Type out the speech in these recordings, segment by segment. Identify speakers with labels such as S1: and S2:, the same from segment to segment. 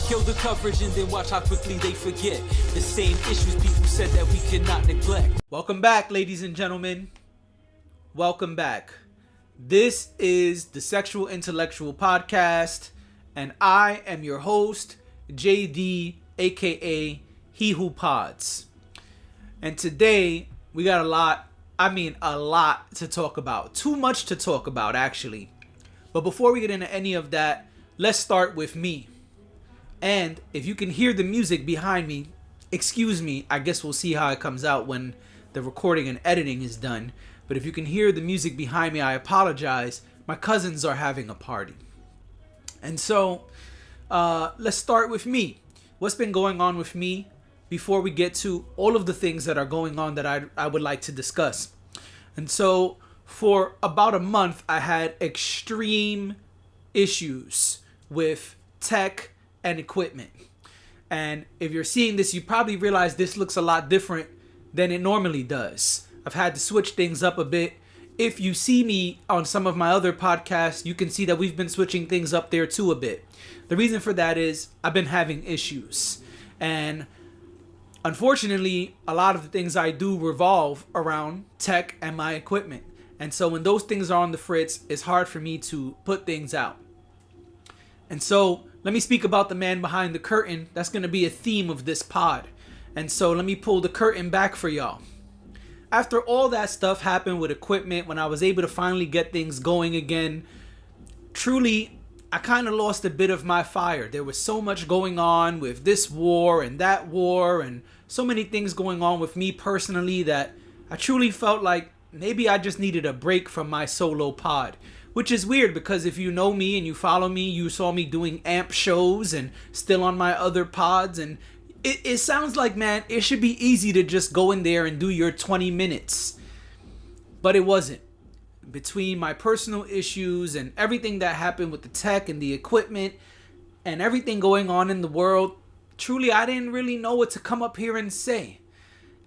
S1: Kill the coverage and then watch how quickly they forget the same issues people said that we cannot neglect.
S2: Welcome back, ladies and gentlemen. Welcome back. This is the Sexual Intellectual Podcast, and I am your host, JD, aka He Who Pods. And today, we got a lot to talk about. Too much to talk about, actually. But before we get into any of that, let's start with me. And if you can hear the music behind me, excuse me, I guess we'll see how it comes out when the recording and editing is done. But if you can hear the music behind me, I apologize. My cousins are having a party. And so, let's start with me. What's been going on with me before we get to all of the things that are going on that I would like to discuss. And so, for about a month, I had extreme issues with tech and equipment. And if you're seeing this, you probably realize this looks a lot different than it normally does. I've had to switch things up a bit. If you see me on some of my other podcasts, you can see that we've been switching things up there too a bit. The reason for that is I've been having issues. And unfortunately, a lot of the things I do revolve around tech and my equipment. And so when those things are on the fritz, it's hard for me to put things out. And so let me speak about the man behind the curtain. That's going to be a theme of this pod. And so let me pull the curtain back for y'all. After all that stuff happened with equipment, when I was able to finally get things going again, truly, I kind of lost a bit of my fire. There was so much going on with this war and that war and so many things going on with me personally that I truly felt like maybe I just needed a break from my solo pod. Which is weird because if you know me and you follow me, you saw me doing amp shows and still on my other pods. And it sounds like, man, it should be easy to just go in there and do your 20 minutes. But it wasn't. Between my personal issues and everything that happened with the tech and the equipment and everything going on in the world, truly, I didn't really know what to come up here and say.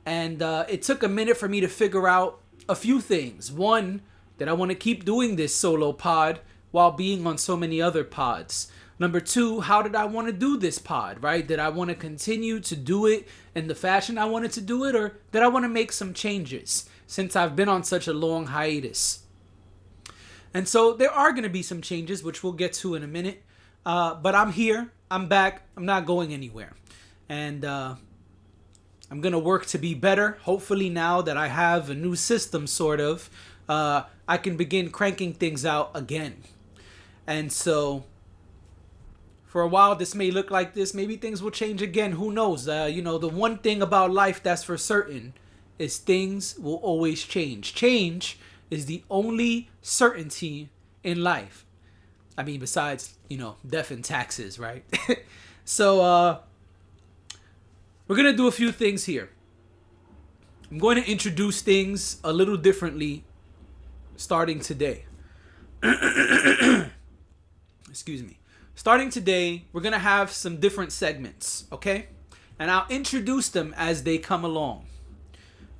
S2: And it took a minute for me to figure out a few things. One, that I want to keep doing this solo pod while being on so many other pods. Number two, how did I want to do this pod, right? Did I want to continue to do it in the fashion I wanted to do it, or did I want to make some changes since I've been on such a long hiatus? And so there are going to be some changes, which we'll get to in a minute. But I'm here. I'm back. I'm not going anywhere. And I'm going to work to be better. Hopefully now that I have a new system, sort of, I can begin cranking things out again. And so for a while this may look like this. Maybe things will change again. Who knows? The one thing about life that's for certain is things will always change. Change is the only certainty in life. I mean, besides, death and taxes, right? So we're going to do a few things here. I'm going to introduce things a little differently starting today. Excuse me. Starting today, we're going to have some different segments, okay? And I'll introduce them as they come along.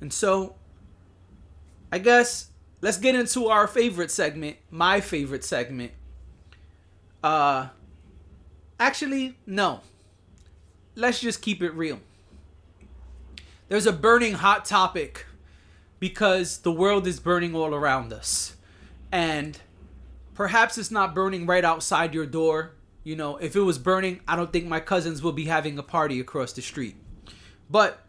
S2: And so, I guess, let's get into our favorite segment, my favorite segment. Actually, no. Let's just keep it real. There's a burning hot topic because the world is burning all around us. And perhaps it's not burning right outside your door. If it was burning, I don't think my cousins will be having a party across the street. But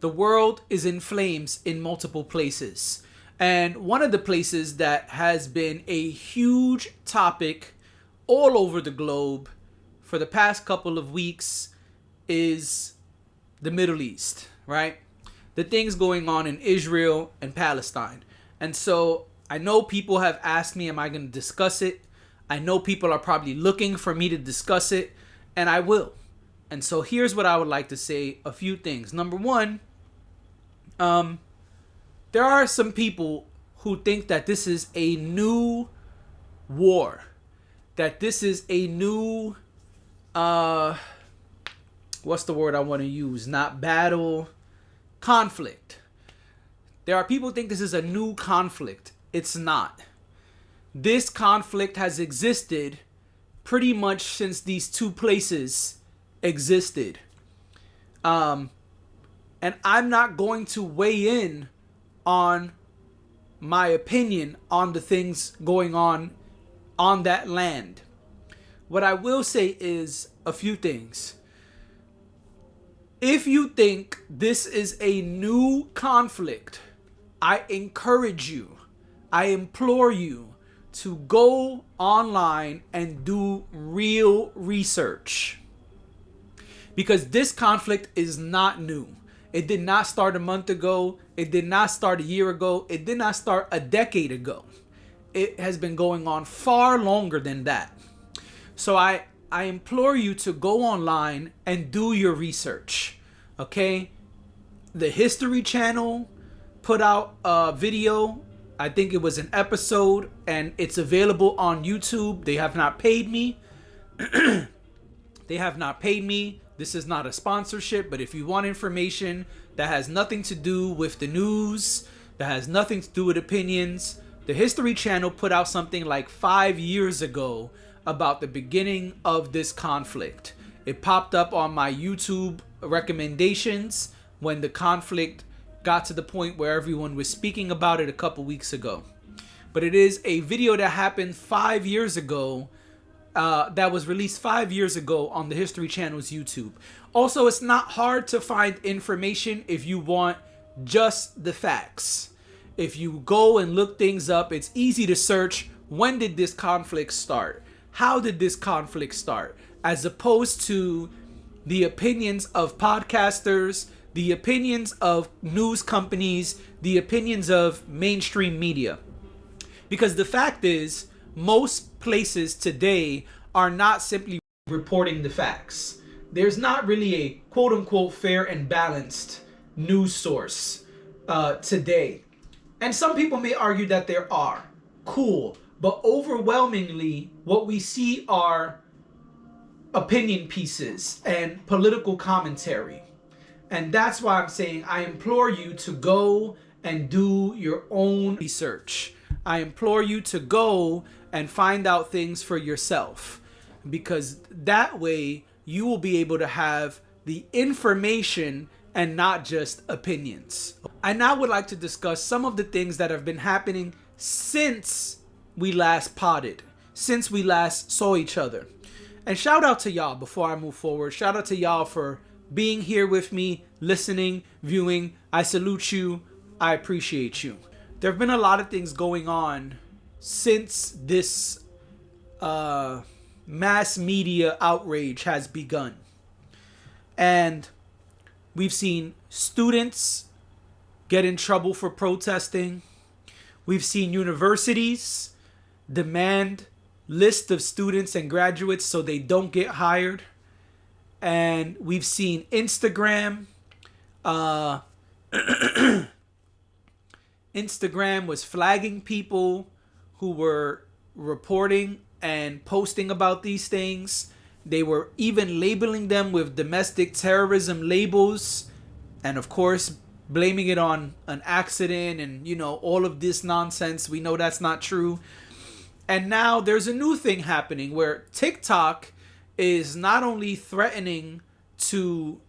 S2: the world is in flames in multiple places. And one of the places that has been a huge topic all over the globe for the past couple of weeks is the Middle East, right? The things going on in Israel and Palestine. And so I know people have asked me, am I going to discuss it? I know people are probably looking for me to discuss it, and I will. And so here's what I would like to say, a few things. Number one, there are some people who think that this is a new war, that this is a new, what's the word I want to use? Not battle, conflict. There are people who think this is a new conflict. It's not. This conflict has existed pretty much since these two places existed. And I'm not going to weigh in on my opinion on the things going on that land. What I will say is a few things. If you think this is a new conflict, I encourage you, I implore you to go online and do real research. Because this conflict is not new. It did not start a month ago. It did not start a year ago. It did not start a decade ago. It has been going on far longer than that. So I implore you to go online and do your research. Okay? The History Channel put out a video. I think it was an episode, and it's available on YouTube. They have not paid me. They have not paid me. This is not a sponsorship, but if you want information that has nothing to do with the news, that has nothing to do with opinions, the History Channel put out something like 5 years ago about the beginning of this conflict. It popped up on my YouTube recommendations when the conflict got to the point where everyone was speaking about it a couple weeks ago. But it is a video that happened 5 years ago, that was released 5 years ago on the History Channel's YouTube. Also, it's not hard to find information if you want just the facts. If you go and look things up, it's easy to search, when did this conflict start? How did this conflict start? As opposed to the opinions of podcasters, the opinions of news companies, the opinions of mainstream media. Because the fact is, most places today are not simply reporting the facts. There's not really a quote-unquote fair and balanced news source today. And some people may argue that there are. Cool. But overwhelmingly, what we see are opinion pieces and political commentary. And that's why I'm saying I implore you to go and do your own research. I implore you to go and find out things for yourself, because that way you will be able to have the information and not just opinions. I now would like to discuss some of the things that have been happening since we last potted, since we last saw each other. And shout out to y'all before I move forward. Shout out to y'all for being here with me, listening, viewing. I salute you. I appreciate you. There have been a lot of things going on since this mass media outrage has begun. And we've seen students get in trouble for protesting. We've seen universities demand list of students and graduates so they don't get hired. And we've seen Instagram. Instagram was flagging people who were reporting and posting about these things. They were even labeling them with domestic terrorism labels. And of course, blaming it on an accident and, all of this nonsense. We know that's not true. And now there's a new thing happening where TikTok is not only threatening to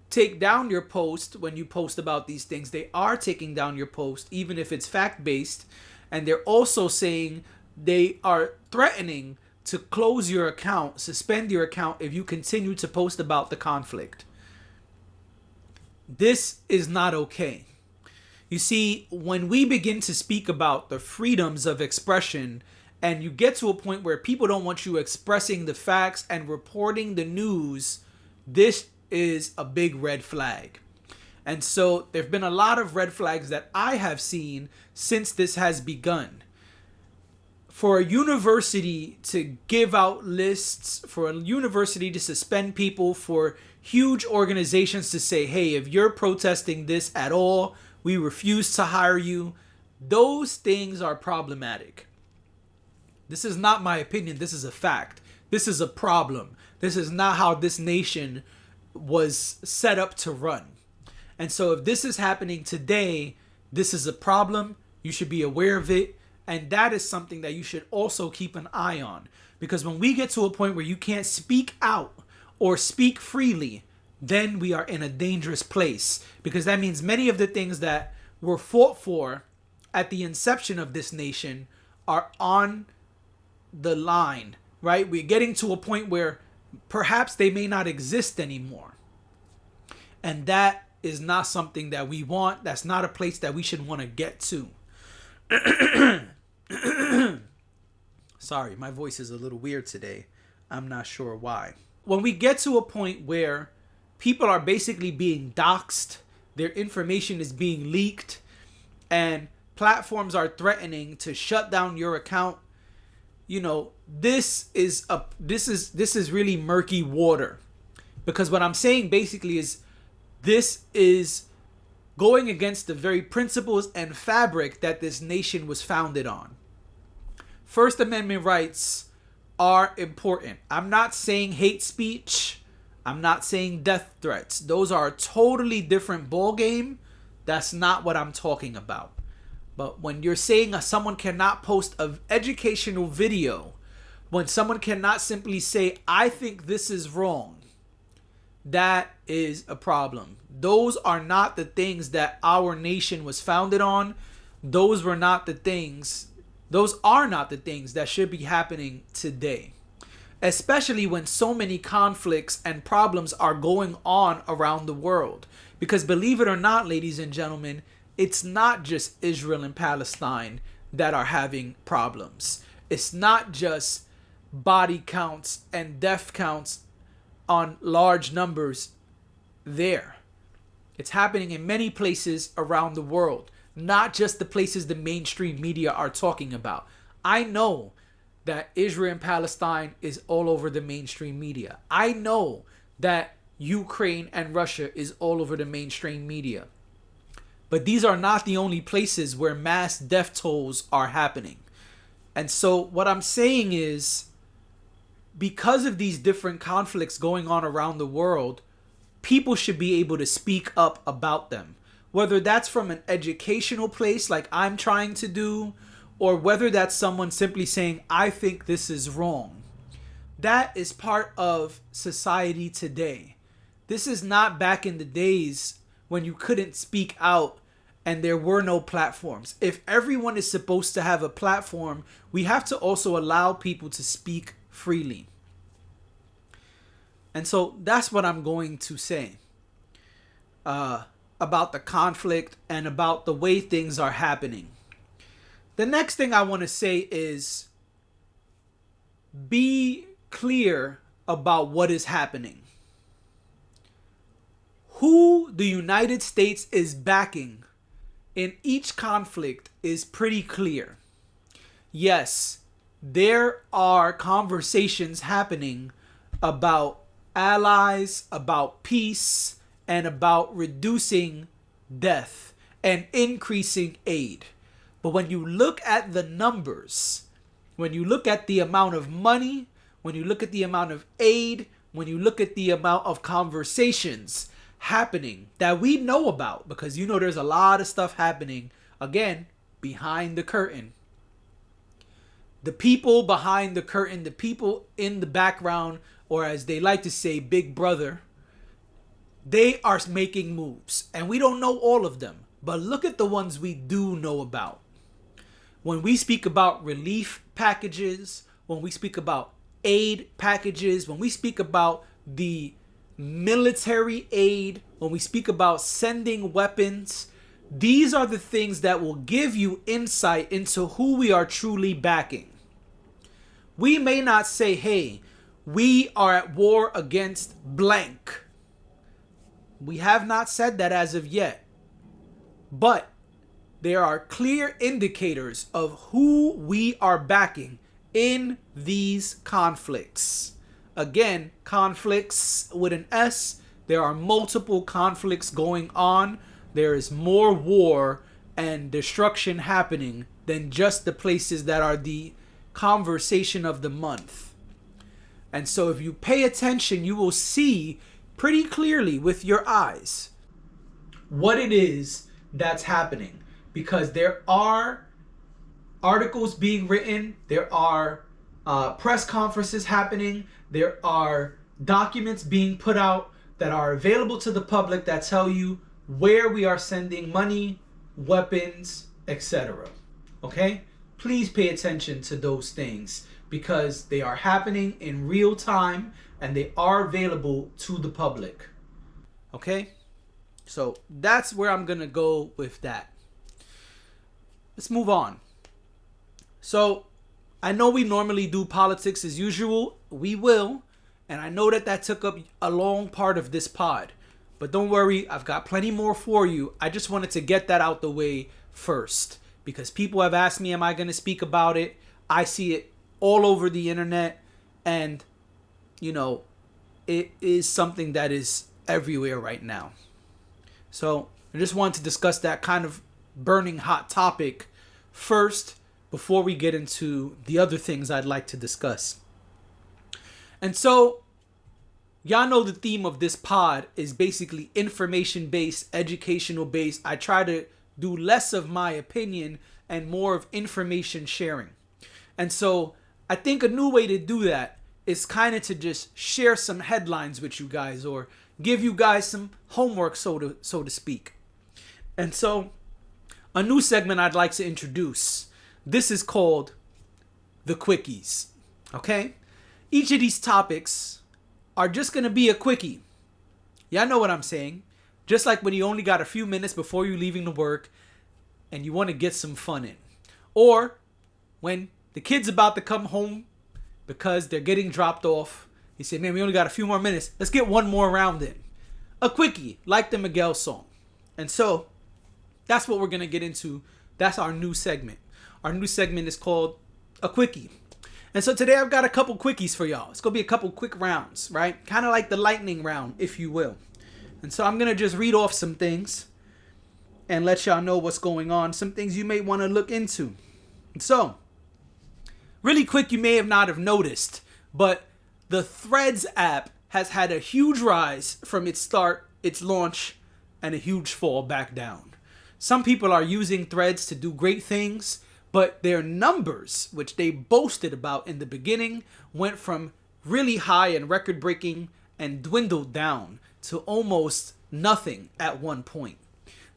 S2: take down your post when you post about these things, they are taking down your post even if it's fact-based. And they're also saying they are threatening to close your account, suspend your account if you continue to post about the conflict. This is not okay. You see, when we begin to speak about the freedoms of expression, and you get to a point where people don't want you expressing the facts and reporting the news, this is a big red flag. And so there have been a lot of red flags that I have seen since this has begun. For a university to give out lists, for a university to suspend people, for huge organizations to say, hey, if you're protesting this at all, we refuse to hire you, those things are problematic. This is not my opinion. This is a fact. This is a problem. This is not how this nation was set up to run. And so if this is happening today, this is a problem. You should be aware of it. And that is something that you should also keep an eye on. Because when we get to a point where you can't speak out or speak freely, then we are in a dangerous place. Because that means many of the things that were fought for at the inception of this nation are on the line, right? We're getting to a point where perhaps they may not exist anymore. And that is not something that we want. That's not a place that we should want to get to. Sorry, my voice is a little weird today. I'm not sure why. When we get to a point where people are basically being doxxed, their information is being leaked, and platforms are threatening to shut down your account, this is really murky water. Because what I'm saying basically is this is going against the very principles and fabric that this nation was founded on. First Amendment rights are important. I'm not saying hate speech. I'm not saying death threats. Those are a totally different ballgame. That's not what I'm talking about. But when you're saying someone cannot post an educational video, when someone cannot simply say, I think this is wrong, that is a problem. Those are not the things that our nation was founded on. Those are not the things that should be happening today. Especially when so many conflicts and problems are going on around the world. Because believe it or not, ladies and gentlemen, it's not just Israel and Palestine that are having problems. It's not just body counts and death counts on large numbers there. It's happening in many places around the world, not just the places the mainstream media are talking about. I know that Israel and Palestine is all over the mainstream media. I know that Ukraine and Russia is all over the mainstream media. But these are not the only places where mass death tolls are happening. And so what I'm saying is, because of these different conflicts going on around the world, people should be able to speak up about them. Whether that's from an educational place like I'm trying to do, or whether that's someone simply saying, I think this is wrong. That is part of society today. This is not back in the days when you couldn't speak out and there were no platforms. If everyone is supposed to have a platform, we have to also allow people to speak freely. And so that's what I'm going to say about the conflict and about the way things are happening. The next thing I want to say is be clear about what is happening. Who the United States is backing in each conflict is pretty clear. Yes, there are conversations happening about allies, about peace, and about reducing death and increasing aid. But when you look at the numbers, when you look at the amount of money, when you look at the amount of aid, when you look at the amount of conversations happening that we know about, because there's a lot of stuff happening, again, behind the curtain. The people behind the curtain, the people in the background, or as they like to say, Big Brother, they are making moves. And we don't know all of them, but look at the ones we do know about. When we speak about relief packages, when we speak about aid packages, when we speak about the military aid, when we speak about sending weapons, these are the things that will give you insight into who we are truly backing. We may not say, hey, we are at war against blank. We have not said that as of yet. But there are clear indicators of who we are backing in these conflicts. Again, conflicts with an S. There are multiple conflicts going on. There is more war and destruction happening than just the places that are the conversation of the month. And so if you pay attention, you will see pretty clearly with your eyes what it is that's happening. Because there are articles being written, there are press conferences happening. There are documents being put out that are available to the public that tell you where we are sending money, weapons, etc. Okay? Please pay attention to those things because they are happening in real time and they are available to the public. Okay? So that's where I'm going to go with that. Let's move on. So I know we normally do politics as usual. We will. And I know that took up a long part of this pod. But don't worry, I've got plenty more for you. I just wanted to get that out the way first. Because people have asked me, am I going to speak about it? I see it all over the internet. And, you know, it is something that is everywhere right now. So I just wanted to discuss that kind of burning hot topic first before we get into the other things I'd like to discuss. And so, y'all know the theme of this pod is basically information-based, educational-based. I try to do less of my opinion and more of information sharing. And so, I think a new way to do that is kind of to just share some headlines with you guys or give you guys some homework, so to speak. And so, a new segment I'd like to introduce. This is called the Quickies. Okay? Each of these topics are just going to be a quickie. Y'all know what I'm saying. Just like when you only got a few minutes before you leaving to work and you want to get some fun in. Or when the kid's about to come home because they're getting dropped off. He said, man, we only got a few more minutes. Let's get one more round in. A quickie, like the Miguel song. And so that's what we're going to get into. That's our new segment. Our new segment is called a quickie. And so today I've got a couple quickies for y'all. It's going to be a couple quick rounds, right? Kind of like the lightning round, if you will. And so I'm going to just read off some things and let y'all know what's going on. Some things you may want to look into. And so, really quick, you may have not have noticed, but the Threads app has had a huge rise from its start, its launch, and a huge fall back down. Some people are using Threads to do great things, but their numbers, which they boasted about in the beginning, went from really high and record-breaking and dwindled down to almost nothing at one point.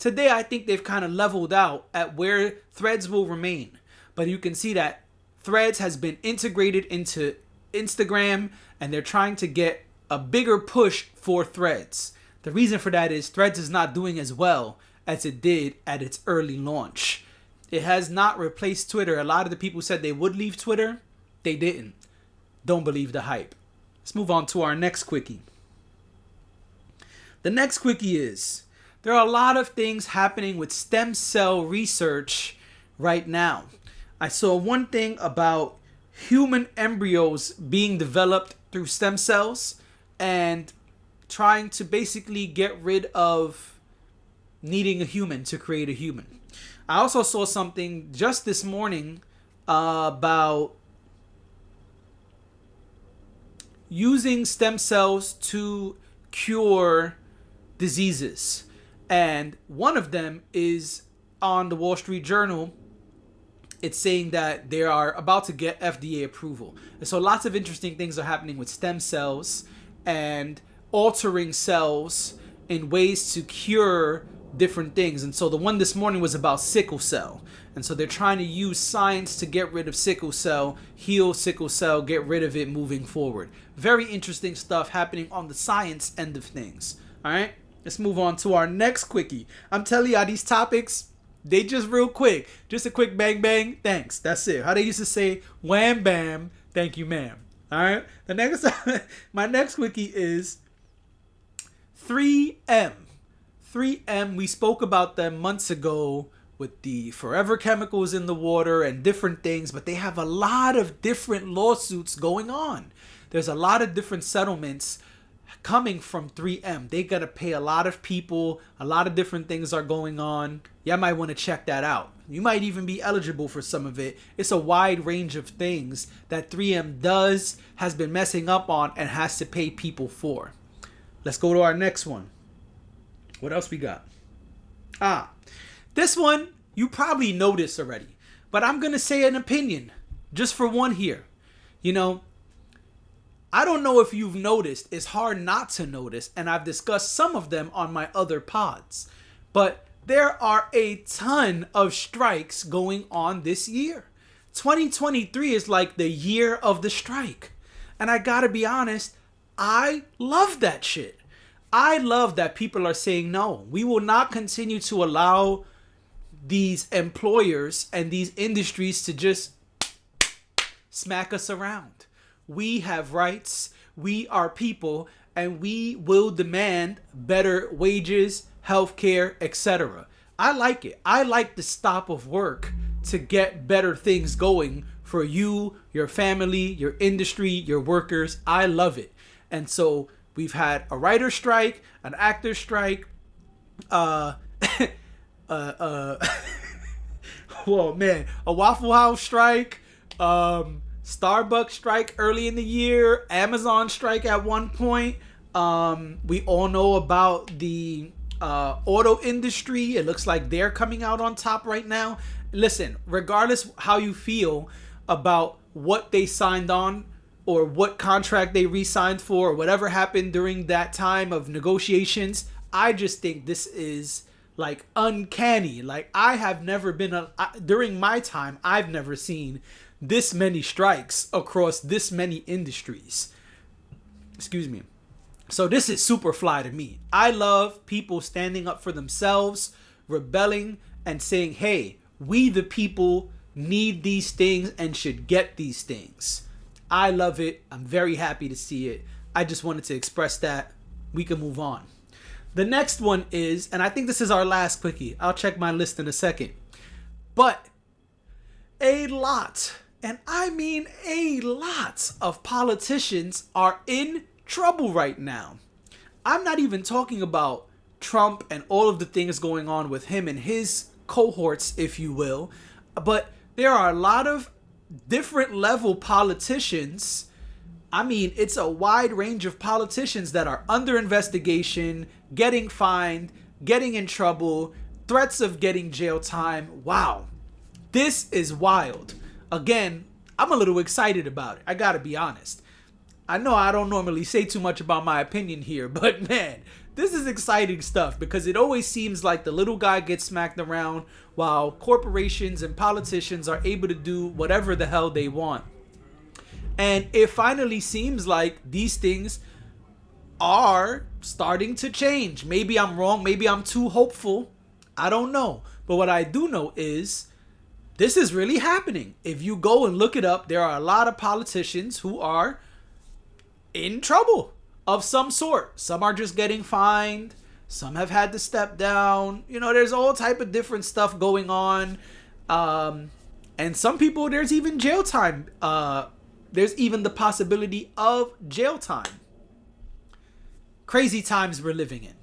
S2: Today, I think they've kind of leveled out at where Threads will remain. But you can see that Threads has been integrated into Instagram, and they're trying to get a bigger push for Threads. The reason for that is Threads is not doing as well as it did at its early launch. It has not replaced Twitter. A lot of the people said they would leave Twitter. They didn't. Don't believe the hype. Let's move on to our next quickie. The next quickie is, there are a lot of things happening with stem cell research right now. I saw one thing about human embryos being developed through stem cells and trying to basically get rid of needing a human to create a human. I also saw something just this morning about using stem cells to cure diseases. And one of them is on the Wall Street Journal. It's saying that they are about to get FDA approval. And so lots of interesting things are happening with stem cells and altering cells in ways to cure different things. And so the one this morning was about sickle cell. And so they're trying to use science to get rid of sickle cell, heal sickle cell, get rid of it moving forward. Very interesting stuff happening on the science end of things. All right, let's move on to our next quickie. I'm telling y'all, these topics, they just real quick. Just a quick bang, bang, thanks. That's it. How they used to say, wham, bam, thank you, ma'am. All right, my next quickie is 3M. 3M, we spoke about them months ago with the forever chemicals in the water and different things, but they have a lot of different lawsuits going on. There's a lot of different settlements coming from 3M. They got to pay a lot of people. A lot of different things are going on. Y'all might want to check that out. You might even be eligible for some of it. It's a wide range of things that 3M does, has been messing up on, and has to pay people for. Let's go to our next one. What else we got? This one, you probably noticed already, but I'm going to say an opinion just for one here. You know, I don't know if you've noticed, it's hard not to notice, and I've discussed some of them on my other pods, but there are a ton of strikes going on this year. 2023 is like the year of the strike. And I gotta be honest, I love that shit. I love that people are saying, no, we will not continue to allow these employers and these industries to just smack us around. We have rights, we are people, and we will demand better wages, healthcare, etc. I like it. I like the stop of work to get better things going for you, your family, your industry, your workers. I love it. And so we've had a writer strike, an actor strike, well, man, a Waffle House strike, Starbucks strike early in the year, Amazon strike at one point. We all know about the auto industry. It looks like they're coming out on top right now. Listen, regardless how you feel about what they signed on or what contract they re-signed for or whatever happened during that time of negotiations, I just think this is like uncanny. Like I have never been during my time, I've never seen this many strikes across this many industries. Excuse me. So this is super fly to me. I love people standing up for themselves, rebelling, and saying, hey, we the people need these things and should get these things. I love it. I'm very happy to see it. I just wanted to express that. We can move on. The next one is, and I think this is our last quickie. I'll check my list in a second. But a lot, and I mean a lot of politicians are in trouble right now. I'm not even talking about Trump and all of the things going on with him and his cohorts, if you will, but there are a lot of different level politicians. I mean, it's a wide range of politicians that are under investigation, getting fined, getting in trouble, threats of getting jail time. Wow. This is wild. Again, I'm a little excited about it. I gotta be honest. I know I don't normally say too much about my opinion here, but man, this is exciting stuff because it always seems like the little guy gets smacked around while corporations and politicians are able to do whatever the hell they want. And it finally seems like these things are starting to change. Maybe I'm wrong. Maybe I'm too hopeful. I don't know. But what I do know is this is really happening. If you go and look it up, there are a lot of politicians who are in trouble of some sort. Some are just getting fined. Some have had to step down. You know, there's all type of different stuff going on. And some people, there's even jail time. There's even the possibility of jail time. Crazy times we're living in.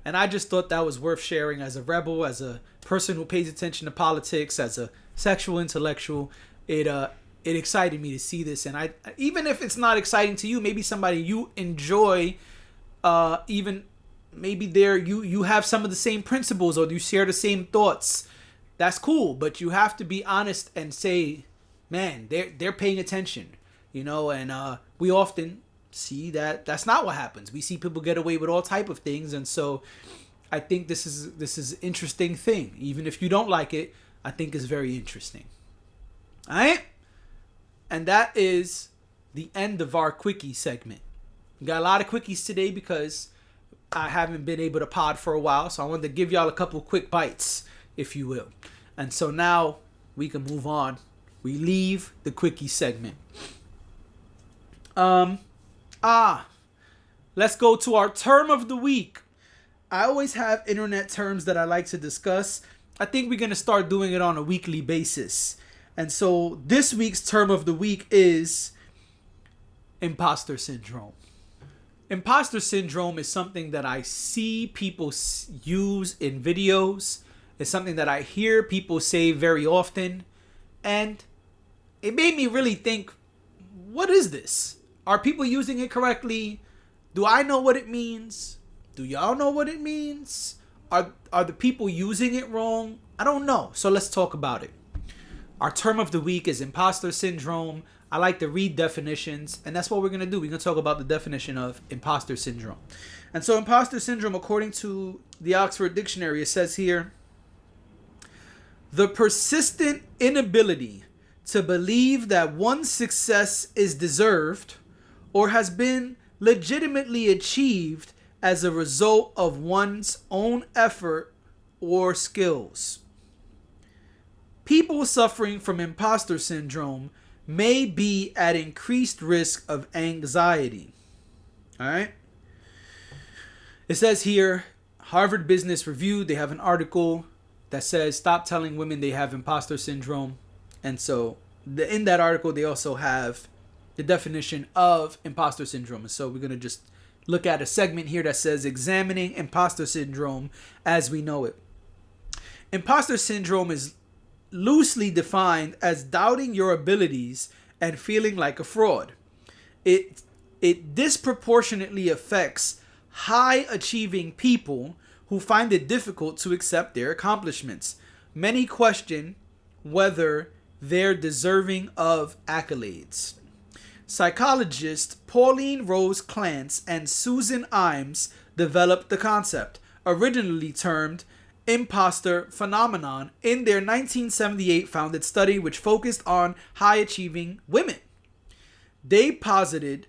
S2: And I just thought that was worth sharing as a rebel, as a person who pays attention to politics, as a sexual intellectual. It excited me to see this. And I, even if it's not exciting to you, maybe somebody you enjoy, even maybe you have some of the same principles or you share the same thoughts. That's cool. But you have to be honest and say, man, they're paying attention. You know, and we often see that that's not what happens. We see people get away with all type of things, and so I think this is an interesting thing. Even if you don't like it, I think it's very interesting. All right, and that is the end of our quickie segment. We got a lot of quickies today because I haven't been able to pod for a while, so I wanted to give y'all a couple quick bites, if you will. And so now we can move on. We leave the quickie segment. Let's go to our term of the week. I always have internet terms that I like to discuss. I think we're going to start doing it on a weekly basis. And so this week's term of the week is imposter syndrome. Imposter syndrome is something that I see people use in videos. It's something that I hear people say very often. And it made me really think, what is this? Are people using it correctly? Do I know what it means? Do y'all know what it means? Are the people using it wrong? I don't know. So let's talk about it. Our term of the week is imposter syndrome. I like to read definitions, and that's what we're going to do. We're going to talk about the definition of imposter syndrome. And so imposter syndrome, according to the Oxford Dictionary, it says here, the persistent inability to believe that one's success is deserved or has been legitimately achieved as a result of one's own effort or skills. People suffering from imposter syndrome may be at increased risk of anxiety. All right. It says here, Harvard Business Review, they have an article that says, stop telling women they have imposter syndrome. And so in that article, they also have the definition of imposter syndrome. And so we're going to just look at a segment here that says examining imposter syndrome as we know it. Imposter syndrome is loosely defined as doubting your abilities and feeling like a fraud. It disproportionately affects high achieving people who find it difficult to accept their accomplishments. Many question whether they're deserving of accolades. Psychologists Pauline Rose Clance and Susan Imes developed the concept, originally termed imposter phenomenon, in their 1978 founded study, which focused on high-achieving women. They posited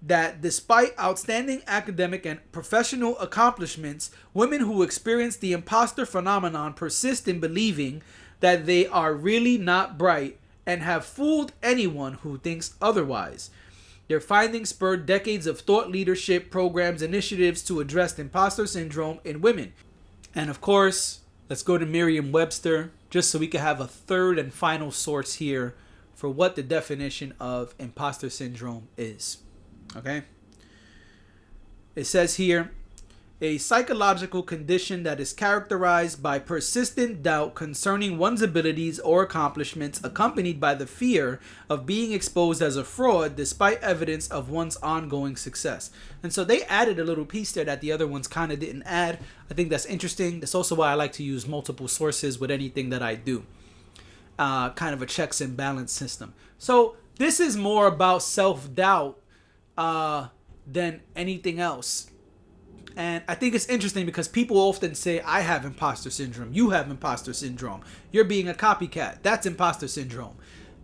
S2: that despite outstanding academic and professional accomplishments, women who experience the imposter phenomenon persist in believing that they are really not bright and have fooled anyone who thinks otherwise. Their findings spurred decades of thought leadership programs, initiatives to address imposter syndrome in women. And of course, let's go to Merriam-Webster just so we can have a third and final source here for what the definition of imposter syndrome is. Okay? It says here, a psychological condition that is characterized by persistent doubt concerning one's abilities or accomplishments, accompanied by the fear of being exposed as a fraud despite evidence of one's ongoing success. And so they added a little piece there that the other ones kind of didn't add. I think that's interesting. That's also why I like to use multiple sources with anything that I do. Kind of a checks and balance system. So this is more about self-doubt than anything else. And I think it's interesting because people often say, I have imposter syndrome. You have imposter syndrome. You're being a copycat. That's imposter syndrome.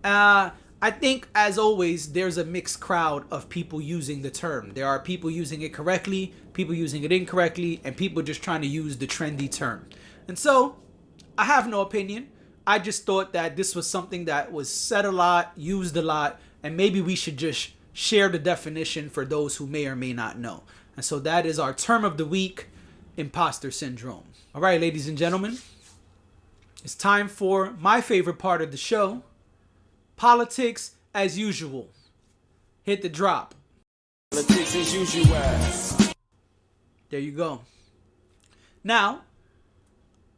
S2: I think, as always, there's a mixed crowd of people using the term. There are people using it correctly, people using it incorrectly, and people just trying to use the trendy term. And so, I have no opinion. I just thought that this was something that was said a lot, used a lot, and maybe we should just share the definition for those who may or may not know. And so that is our term of the week, imposter syndrome. All right, ladies and gentlemen, it's time for my favorite part of the show, politics as usual. Hit the drop.
S3: Politics as usual.
S2: There you go. Now,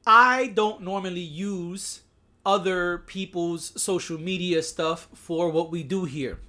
S2: I don't normally use other people's social media stuff for what we do here.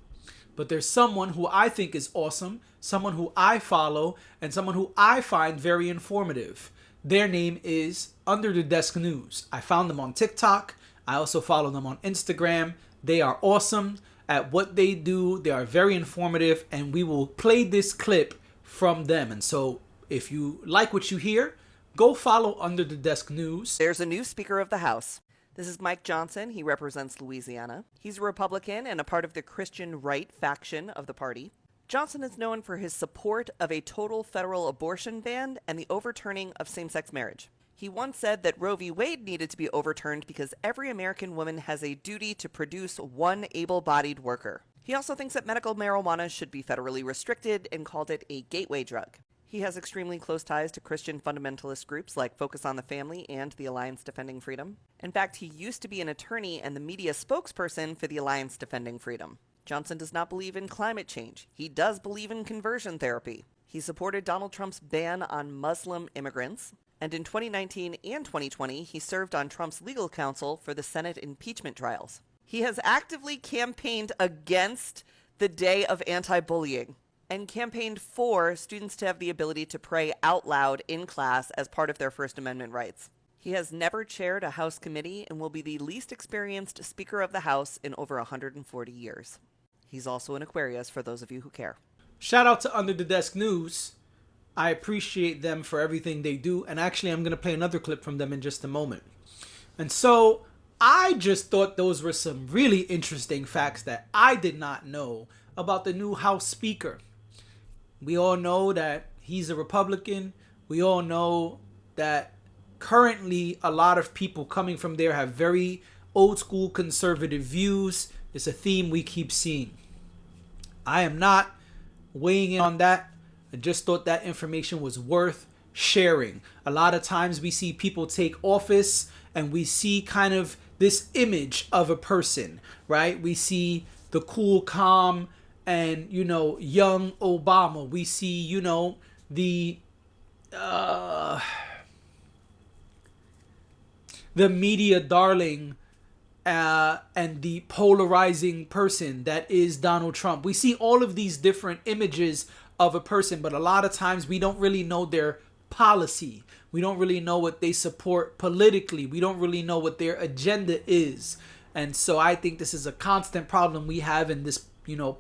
S2: But there's someone who I think is awesome, someone who I follow, and someone who I find very informative. Their name is Under the Desk News. I found them on TikTok. I also follow them on Instagram. They are awesome at what they do. They are very informative, and we will play this clip from them. And so if you like what you hear, go follow Under the Desk News.
S4: There's a new Speaker of the House. This is Mike Johnson. He represents Louisiana. He's a Republican and a part of the Christian right faction of the party. Johnson is known for his support of a total federal abortion ban and the overturning of same-sex marriage. He once said that Roe v. Wade needed to be overturned because every American woman has a duty to produce one able-bodied worker. He also thinks that medical marijuana should be federally restricted and called it a gateway drug. He has extremely close ties to Christian fundamentalist groups like Focus on the Family and the Alliance Defending Freedom. In fact, he used to be an attorney and the media spokesperson for the Alliance Defending Freedom. Johnson does not believe in climate change. He does believe in conversion therapy. He supported Donald Trump's ban on Muslim immigrants. And in 2019 and 2020, he served on Trump's legal counsel for the Senate impeachment trials. He has actively campaigned against the day of anti-bullying and campaigned for students to have the ability to pray out loud in class as part of their First Amendment rights. He has never chaired a House committee and will be the least experienced Speaker of the House in over 140 years. He's also an Aquarius, for those of you who care.
S2: Shout out to Under the Desk News. I appreciate them for everything they do. And actually, I'm going to play another clip from them in just a moment. And so I just thought those were some really interesting facts that I did not know about the new House Speaker. We all know that he's a Republican. We all know that currently a lot of people coming from there have very old school conservative views. It's a theme we keep seeing. I am not weighing in on that. I just thought that information was worth sharing. A lot of times we see people take office and we see kind of this image of a person, right? We see the cool, calm, and, young Obama. We see, the media darling and the polarizing person that is Donald Trump. We see all of these different images of a person, but a lot of times we don't really know their policy. We don't really know what they support politically. We don't really know what their agenda is. And so I think this is a constant problem we have in this,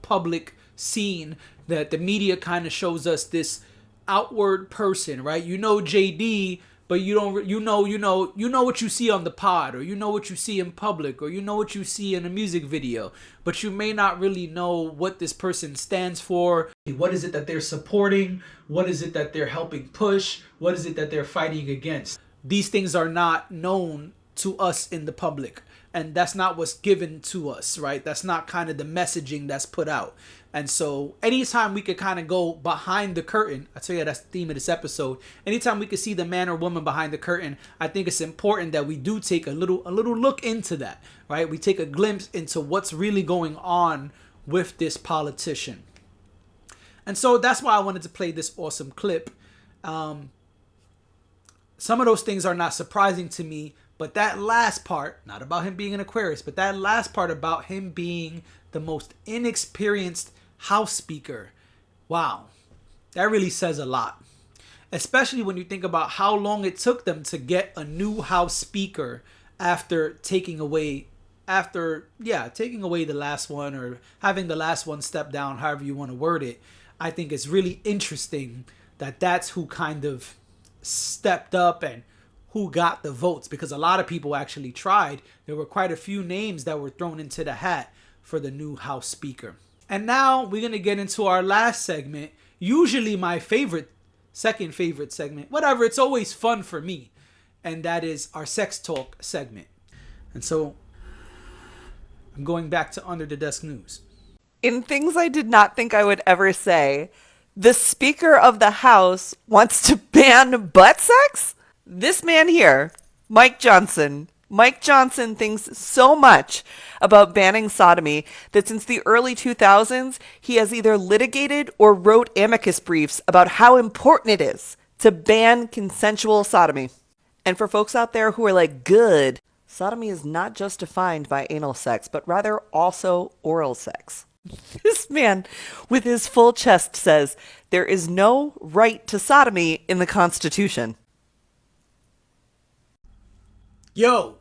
S2: public scene, that the media kind of shows us this outward person, right? JD, but you don't, you know what you see on the pod, or what you see in public, or what you see in a music video, but you may not really know what this person stands for. What is it that they're supporting? What is it that they're helping push? What is it that they're fighting against? These things are not known to us in the public, and that's not what's given to us, right? That's not kind of the messaging that's put out. And so anytime we could kind of go behind the curtain, I tell you, that's the theme of this episode. Anytime we could see the man or woman behind the curtain, I think it's important that we do take a little look into that, right? We take a glimpse into what's really going on with this politician. And so that's why I wanted to play this awesome clip. Some of those things are not surprising to me, but that last part, not about him being an Aquarius, but that last part about him being the most inexperienced House Speaker, wow, that really says a lot. Especially when you think about how long it took them to get a new House Speaker after taking away the last one, or having the last one step down, however you want to word it. I think it's really interesting that that's who kind of stepped up and who got the votes, because a lot of people actually tried. There were quite a few names that were thrown into the hat for the new House Speaker. And now we're going to get into our last segment, usually my second favorite segment, whatever, it's always fun for me, and that is our sex talk segment. And so I'm going back to Under the Desk News.
S4: In things I did not think I would ever say, the Speaker of the House wants to ban butt sex? This man here, Mike Johnson thinks so much about banning sodomy that since the early 2000s, he has either litigated or wrote amicus briefs about how important it is to ban consensual sodomy. And for folks out there who are like, good, sodomy is not just defined by anal sex, but rather also oral sex. This man with his full chest says there is no right to sodomy in the Constitution.
S2: Yo,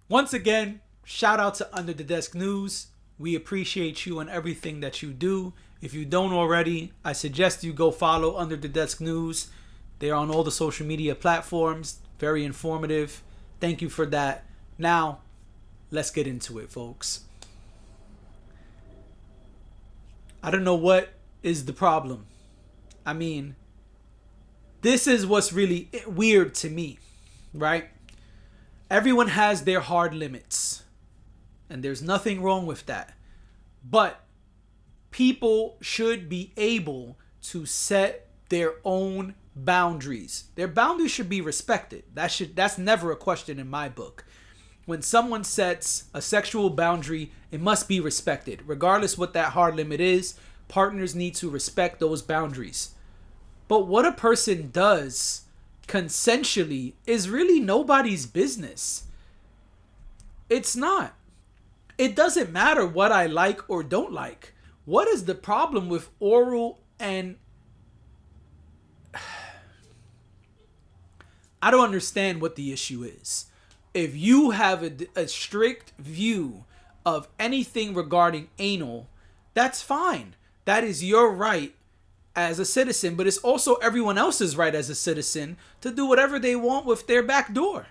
S2: once again, shout out to Under the Desk News. We appreciate you and everything that you do. If you don't already, I suggest you go follow Under the Desk News. They're on all the social media platforms. Very informative. Thank you for that. Now, let's get into it, folks. I don't know what is the problem. I mean, this is what's really weird to me, right? Everyone has their hard limits, and there's nothing wrong with that. But people should be able to set their own boundaries. Their boundaries should be respected. That's never a question in my book. When someone sets a sexual boundary, it must be respected. Regardless what that hard limit is, partners need to respect those boundaries. But what a person does consensually is really nobody's business. It's not. It doesn't matter what I like or don't like. What is the problem with oral and... I don't understand what the issue is. If you have a strict view of anything regarding anal, that's fine. That is your right as a citizen, but it's also everyone else's right as a citizen to do whatever they want with their back door.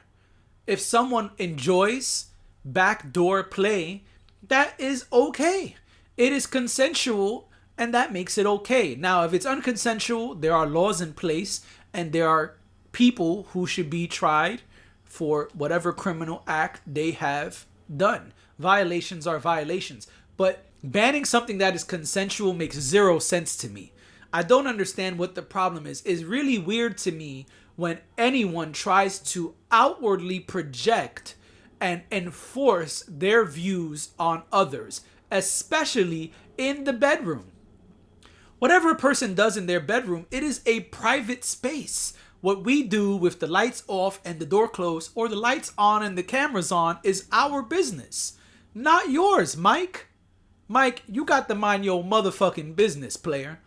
S2: If someone enjoys backdoor play, that is okay. It is consensual, and that makes it okay. Now, if it's unconsensual, there are laws in place, and there are people who should be tried for whatever criminal act they have done. Violations are violations. But banning something that is consensual makes zero sense to me. I don't understand what the problem is. It's really weird to me when anyone tries to outwardly project and enforce their views on others, especially in the bedroom. Whatever a person does in their bedroom, it is a private space. What we do with the lights off and the door closed, or the lights on and the cameras on, is our business, not yours, Mike. Mike, you got to mind your motherfucking business, player.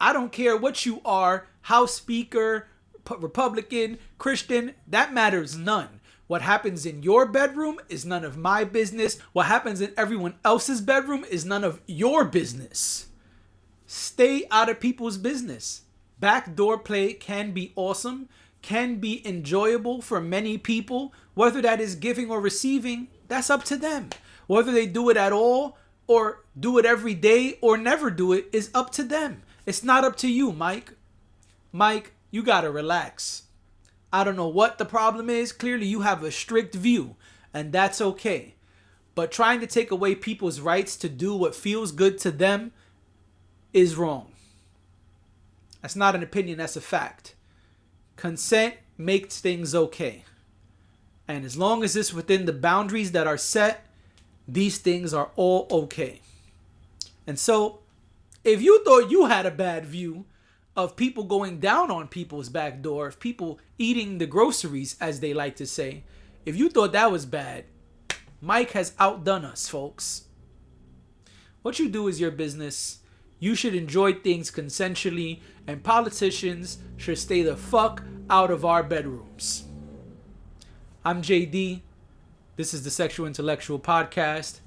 S2: I don't care what you are, House Speaker, Republican, Christian, that matters none. What happens in your bedroom is none of my business. What happens in everyone else's bedroom is none of your business. Stay out of people's business. Backdoor play can be awesome, can be enjoyable for many people. Whether that is giving or receiving, that's up to them. Whether they do it at all or do it every day or never do it is up to them. It's not up to you, Mike. Mike, you gotta relax. I don't know what the problem is. Clearly you have a strict view, and that's okay. But trying to take away people's rights to do what feels good to them is wrong. That's not an opinion, that's a fact. Consent makes things okay. And as long as it's within the boundaries that are set, these things are all okay. And so, if you thought you had a bad view of people going down on people's back door, of people eating the groceries, as they like to say, if you thought that was bad, Mike has outdone us, folks. What you do is your business. You should enjoy things consensually, and politicians should stay the fuck out of our bedrooms. I'm JD. This is the Sexual Intellectual Podcast.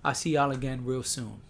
S2: I'll see y'all again real soon.